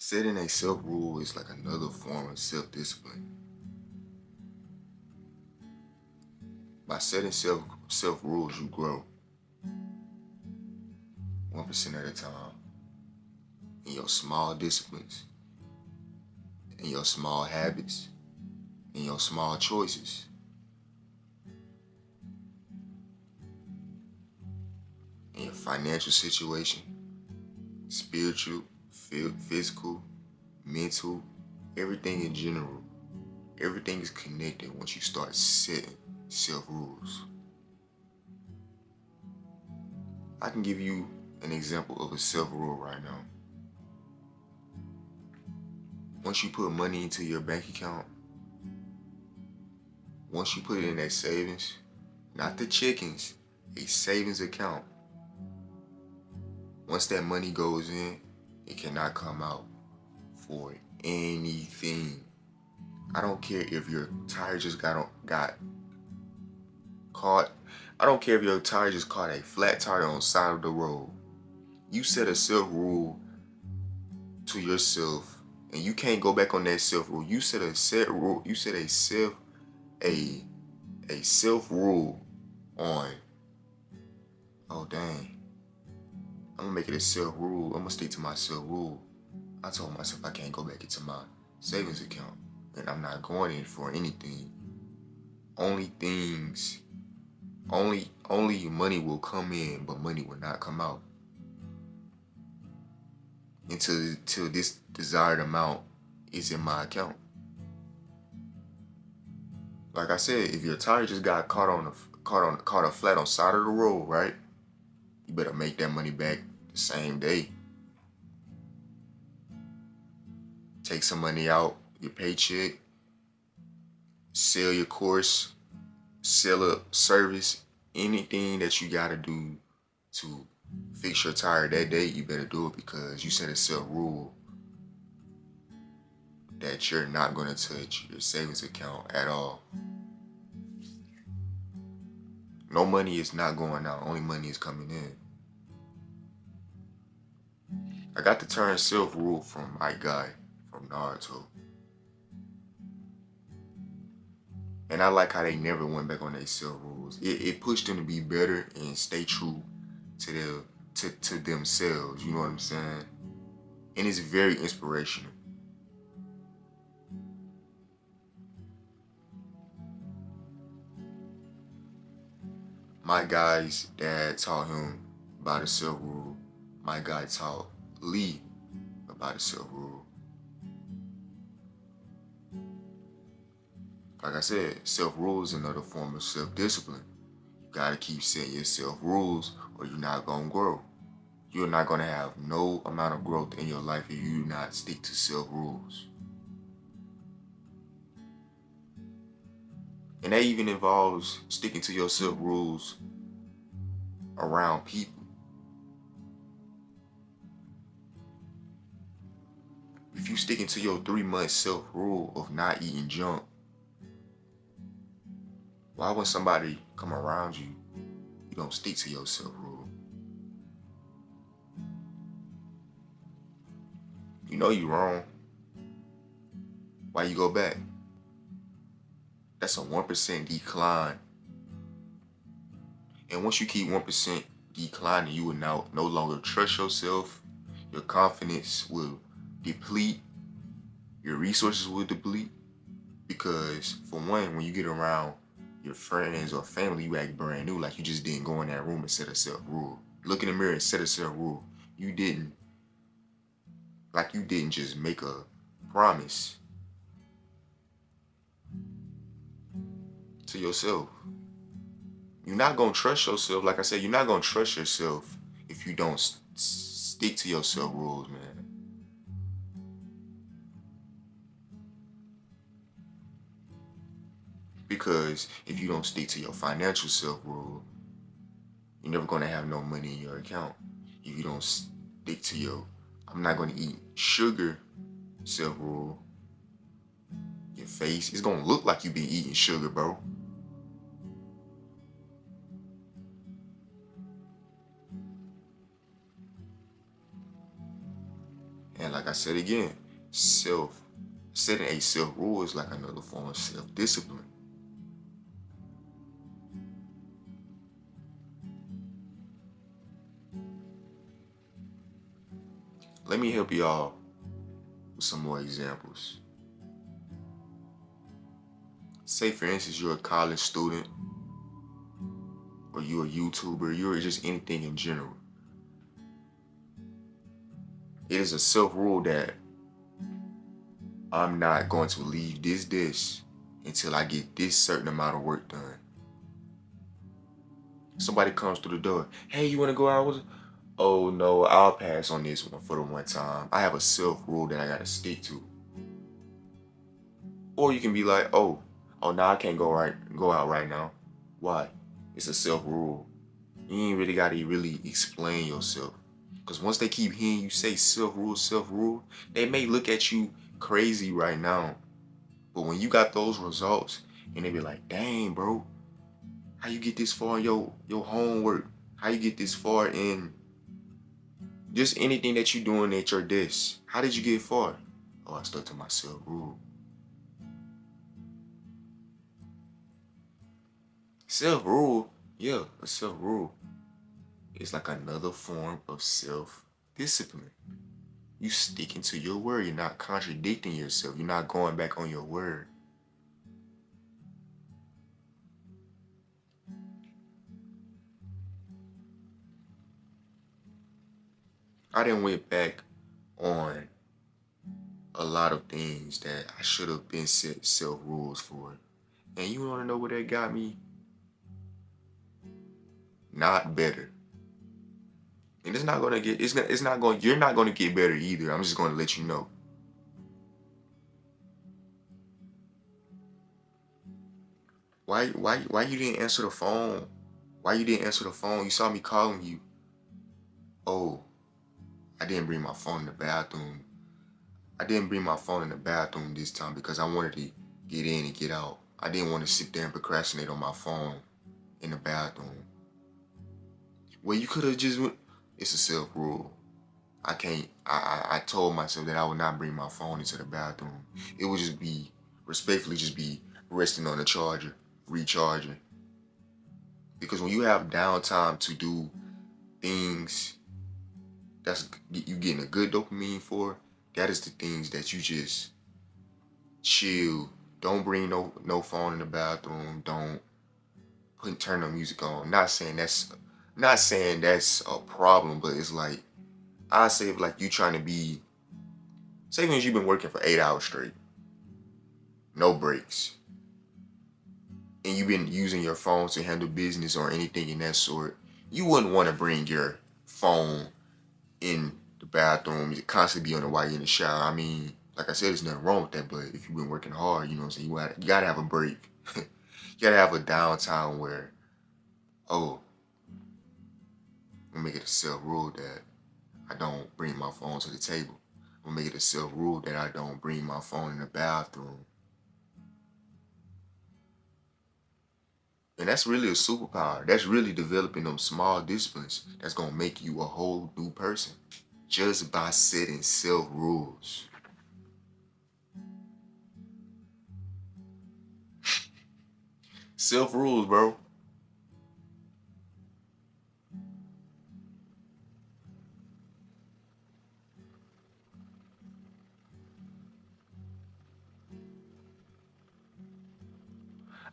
Setting a self-rule is like another form of self-discipline. By setting self-rules, you grow 1% at a time in your small disciplines, in your small habits, in your small choices. In your financial situation, spiritual, physical, mental, everything in general. Everything is connected once you start setting self-rules. I can give you an example of a self-rule right now. Once you put money into your bank account, once you put it in that savings, not the checkings, a savings account, once that money goes in, it cannot come out for anything. I don't care if your tire just got caught. I don't care if your tire just caught a flat tire on the side of the road. You set a self-rule to yourself, and you can't go back on that self-rule. You set a self-rule on, oh dang, I'm gonna make it a self-rule. I'm gonna stick to my self-rule. I told myself I can't go back into my savings account, and I'm not going in for anything. Only money will come in, but money will not come out until this desired amount is in my account. Like I said, if your tire just got caught a flat on the side of the road, right? You better make that money back the same day. Take some money out your paycheck, sell your course, sell a service, anything that you gotta do to fix your tire that day, you better do it because you set a self-rule that you're not gonna touch your savings account at all. No money is not going out, only money is coming in. I got the term self-rule from my guy from Naruto. And I like how they never went back on their self-rules. It pushed them to be better and stay true to themselves, you know what I'm saying? And it's very inspirational. My guy's dad taught him about a self-rule. My guy taught Lee about a self-rule. Like I said, self-rule is another form of self-discipline. You gotta keep setting yourself rules or you're not gonna grow. You're not gonna have no amount of growth in your life if you do not stick to self-rules. And that even involves sticking to your self-rules around people. If you sticking to your 3-month self-rule of not eating junk, why when somebody come around you, you don't stick to your self-rule? You know you wrong. Why you go back? That's a 1% decline. And once you keep 1% declining, you will now no longer trust yourself. Your confidence will deplete. Your resources will deplete. Because for one, when you get around your friends or family, you act brand new, like you just didn't go in that room and set a self-rule. Look in the mirror and set a self-rule. You didn't just make a promise to yourself. You're not gonna trust yourself. Like I said, you're not gonna trust yourself if you don't stick to your self-rules, man. Because if you don't stick to your financial self-rule, you're never gonna have no money in your account. If you don't stick to your, I'm not gonna eat sugar self-rule, your face, it's gonna look like you've been eating sugar, bro. And like like I said again, setting a self rule is like another form of self discipline. Let me help y'all with some more examples. Say, for instance, you're a college student, or you're a YouTuber, you're just anything in general. It is a self rule that I'm not going to leave this desk until I get this certain amount of work done. Somebody comes through the door. Hey, you want to go out with? Oh no, I'll pass on this one for the one time. I have a self rule that I gotta stick to. Or you can be like, oh, no, I can't go out right now. Why? It's a self rule. You ain't really gotta really explain yourself. Because once they keep hearing you say self rule, they may look at you crazy right now. But when you got those results, and they be like, dang, bro, how you get this far in your homework? How you get this far in just anything that you doing at your desk? How did you get far? Oh, I stuck to my self rule. Self rule, yeah, a self rule. It's like another form of self discipline. You sticking to your word. You're not contradicting yourself. You're not going back on your word. I didn't went back on a lot of things that I should have been set self rules for. And you want to know what that got me? Not better. And it's not gonna get. It's not going. You're not gonna get better either. I'm just gonna let you know. Why you didn't answer the phone? Why you didn't answer the phone? You saw me calling you. Oh, I didn't bring my phone in the bathroom. I didn't bring my phone in the bathroom this time because I wanted to get in and get out. I didn't want to sit there and procrastinate on my phone in the bathroom. Well, you could have just went. It's a self rule. I can't. I told myself that I would not bring my phone into the bathroom. It would just be respectfully just be resting on the charger, recharging. Because when you have downtime to do things that's you getting a good dopamine for, that is the things that you just chill. Don't bring no phone in the bathroom. Don't turn no music on. Not saying that's a problem, but it's like I say if like you trying to be say when you've been working for 8 hours straight, no breaks, and you've been using your phone to handle business or anything in that sort, you wouldn't want to bring your phone in the bathroom. You constantly be on it while you're in the shower. I mean, like I said, there's nothing wrong with that, but if you've been working hard, you know what I'm saying, you gotta have a break. You gotta have a downtime where, oh, I'm gonna make it a self rule that I don't bring my phone to the table. I'm gonna make it a self rule that I don't bring my phone in the bathroom. And that's really a superpower. That's really developing them small disciplines that's gonna make you a whole new person just by setting self rules. Self rules, bro.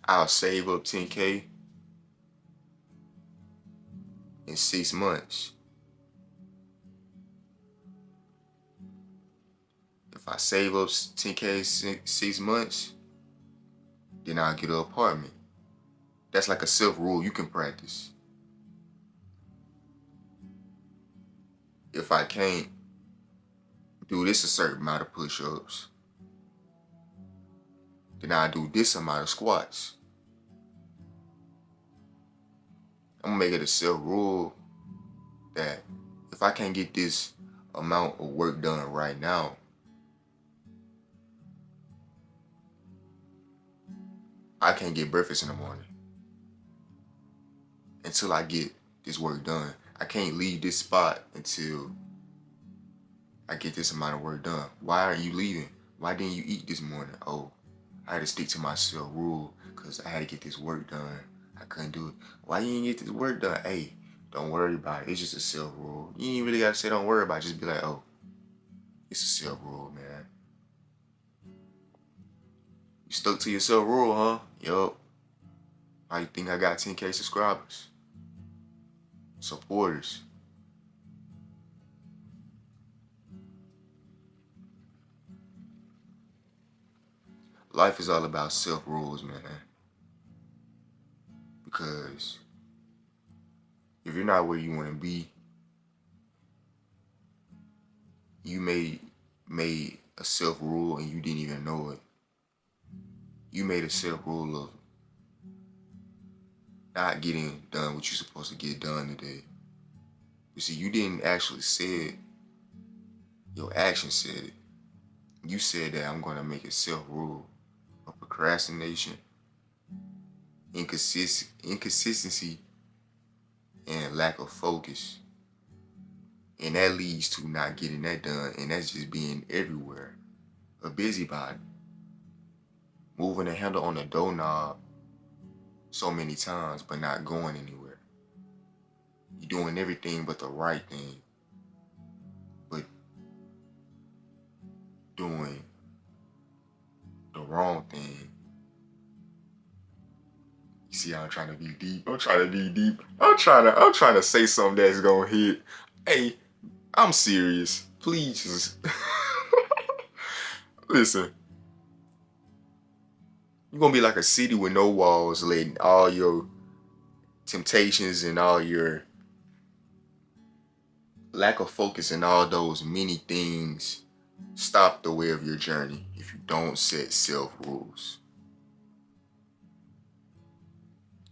I'll save up 10K in 6 months. If I save up 10K in 6 months, then I'll get an apartment. That's like a self rule you can practice. If I can't do this a certain amount of push ups, then I'll do this amount of squats. I'm gonna make it a self rule that if I can't get this amount of work done right now, I can't get breakfast in the morning until I get this work done. I can't leave this spot until I get this amount of work done. Why are you leaving? Why didn't you eat this morning? Oh, I had to stick to my self rule because I had to get this work done. I couldn't do it. Why you didn't get this work done? Hey, don't worry about it. It's just a self rule. You ain't really gotta say don't worry about it. Just be like, oh, it's a self rule, man. You stuck to your self rule, huh? Yup. How you think I got 10K subscribers? Supporters. Life is all about self rules, man. Because if you're not where you want to be, you made a self rule and you didn't even know it. You made a self rule of not getting done what you're supposed to get done today. You see, you didn't actually say it. Your action said it. You said that I'm gonna make a self rule of procrastination, inconsistency, and lack of focus. And that leads to not getting that done, and that's just being everywhere. A busybody. Moving the handle on the doorknob so many times, but not going anywhere. You're doing everything but the right thing, but doing the wrong thing. You see how I'm trying to be deep? I'm trying to be deep. I'm trying to say something that's gonna hit. Hey, I'm serious. Please just listen. You're gonna be like a city with no walls, letting all your temptations and all your lack of focus and all those many things stop the way of your journey if you don't set self rules.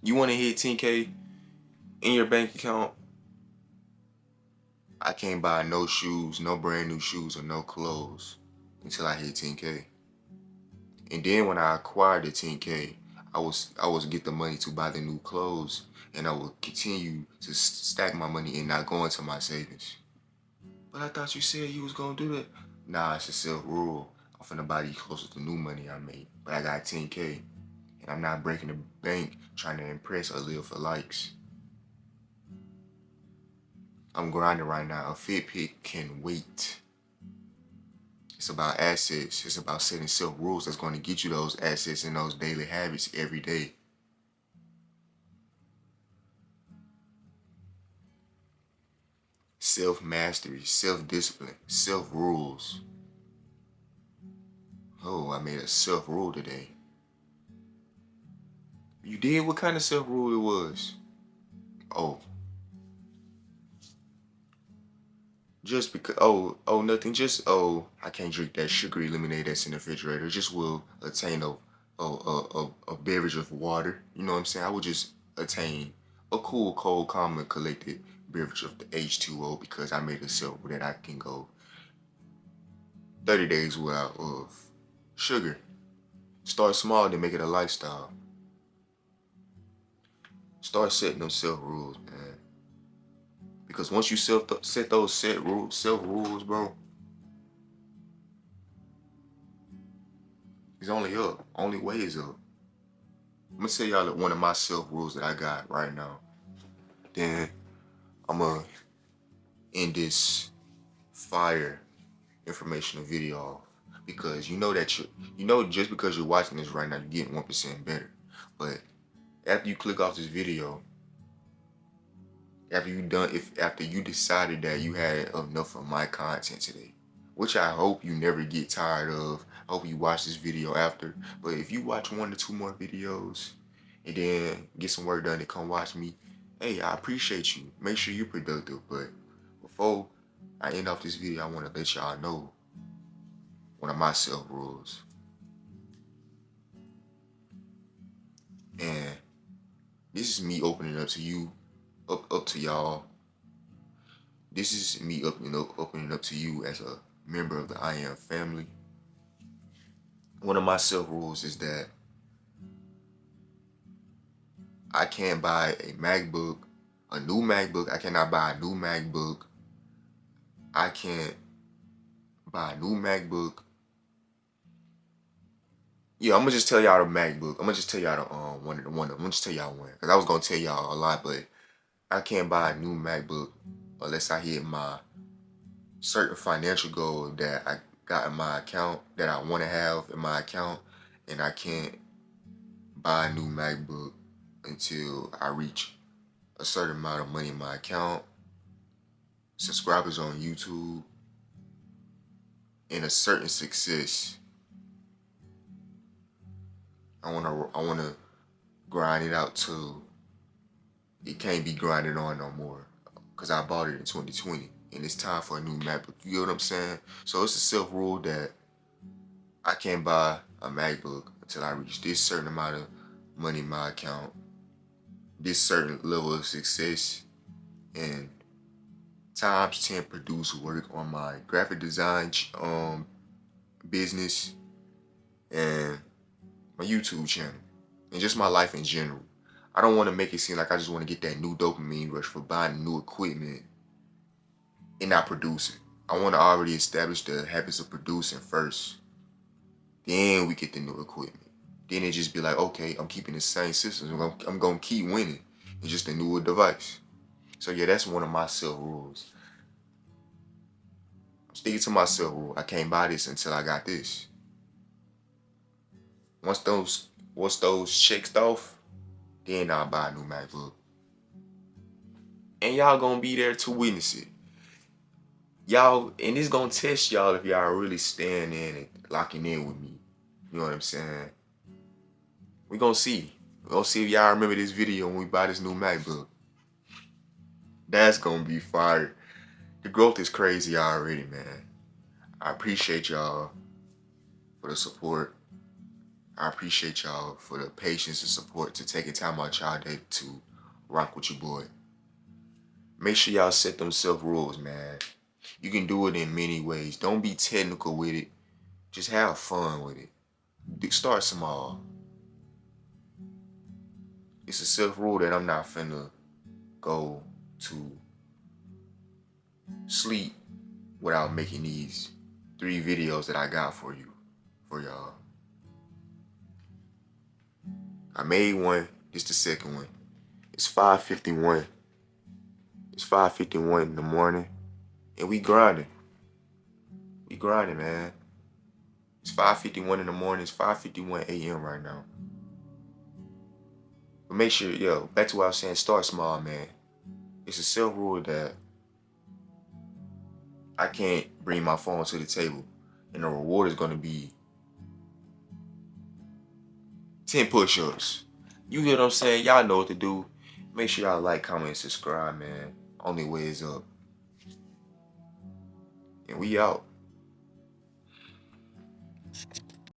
You want to hit 10K in your bank account? I can't buy no shoes, no brand new shoes or no clothes until I hit 10K. And then when I acquired the 10K, I was get the money to buy the new clothes, and I will continue to stack my money and not go into my savings. But I thought you said you was gonna do that. Nah, it's a self rule. I'm finna buy these clothes with the new money I made. But I got 10K, and I'm not breaking the bank trying to impress or live for likes. I'm grinding right now. A fit pick can wait. It's about assets. It's about setting self rules that's going to get you those assets and those daily habits every day. Self mastery, self discipline, self rules. Oh, I made a self rule today. You did? What kind of self rule it was? Oh, just because. Oh, nothing. Just I can't drink that sugary lemonade that's in the refrigerator. Just will attain a beverage of water. You know what I'm saying? I would just attain a cool, cold, calm, and collected beverage of the H2O because I made a self rule that I can go 30 days without of sugar. Start small, then make it a lifestyle. Start setting them self rules, man. Because once you set those self rules, bro, it's only up. Only way is up. I'm gonna tell y'all that one of my self rules that I got right now. Then I'm gonna end this fire informational video off. Because you know that you know just because you're watching this right now, you're getting 1% better. But after you click off this video, after you decided that you had enough of my content today, which I hope you never get tired of. I hope you watch this video after. But if you watch 1 to 2 more videos and then get some work done and come watch me, hey, I appreciate you. Make sure you're productive. But before I end off this video, I want to let y'all know one of my self rules. And this is me opening up to you, up to y'all. This is me opening up to you as a member of the I Am family. One of my self rules is that I can't buy a new MacBook. I cannot buy a new MacBook. I can't buy a new MacBook. Yeah, I'm gonna just tell y'all the MacBook. I'm gonna just tell y'all the one of them. I'm gonna just tell y'all one, because I was gonna tell y'all a lot, but I can't buy a new MacBook unless I hit my certain financial goal that I got in my account, that I want to have in my account, and I can't buy a new MacBook until I reach a certain amount of money in my account, subscribers on YouTube, and a certain success. I wanna grind it out till it can't be grinded on no more. Cause I bought it in 2020 and it's time for a new MacBook. You get what I'm saying? So it's a self rule that I can't buy a MacBook until I reach this certain amount of money in my account, this certain level of success, and times 10 produce work on my graphic design business and my YouTube channel and just my life in general. I don't want to make it seem like I just want to get that new dopamine rush for buying new equipment and not producing. I want to already establish the habits of producing first. Then we get the new equipment. Then it just be like, okay, I'm keeping the same system. I'm going to keep winning. It's just a newer device. So yeah, that's one of my self rules. I'm sticking to my self rule. I can't buy this until I got this. Once those checks off, then I'll buy a new MacBook. And y'all gonna be there to witness it. Y'all, and it's gonna test y'all if y'all really staying in and locking in with me. You know what I'm saying? We gonna see. We gonna see if y'all remember this video when we buy this new MacBook. That's gonna be fire. The growth is crazy already, man. I appreciate y'all for the support. I appreciate y'all for the patience and support to taking time out y'all day to rock with your boy. Make sure y'all set them self rules, man. You can do it in many ways. Don't be technical with it. Just have fun with it. Start small. It's a self rule that I'm not finna go to sleep without making these 3 videos that I got for y'all. I made one. This the second one. It's 5:51. It's 5:51 in the morning, and we grinding. We grinding, man. It's 5:51 in the morning. It's 5:51 a.m. right now. But make sure, yo, back to what I was saying, start small, man. It's a self rule that I can't bring my phone to the table, and the reward is gonna be 10 push-ups. You get what I'm saying? Y'all know what to do. Make sure y'all like, comment, and subscribe, man. Only way is up. And we out.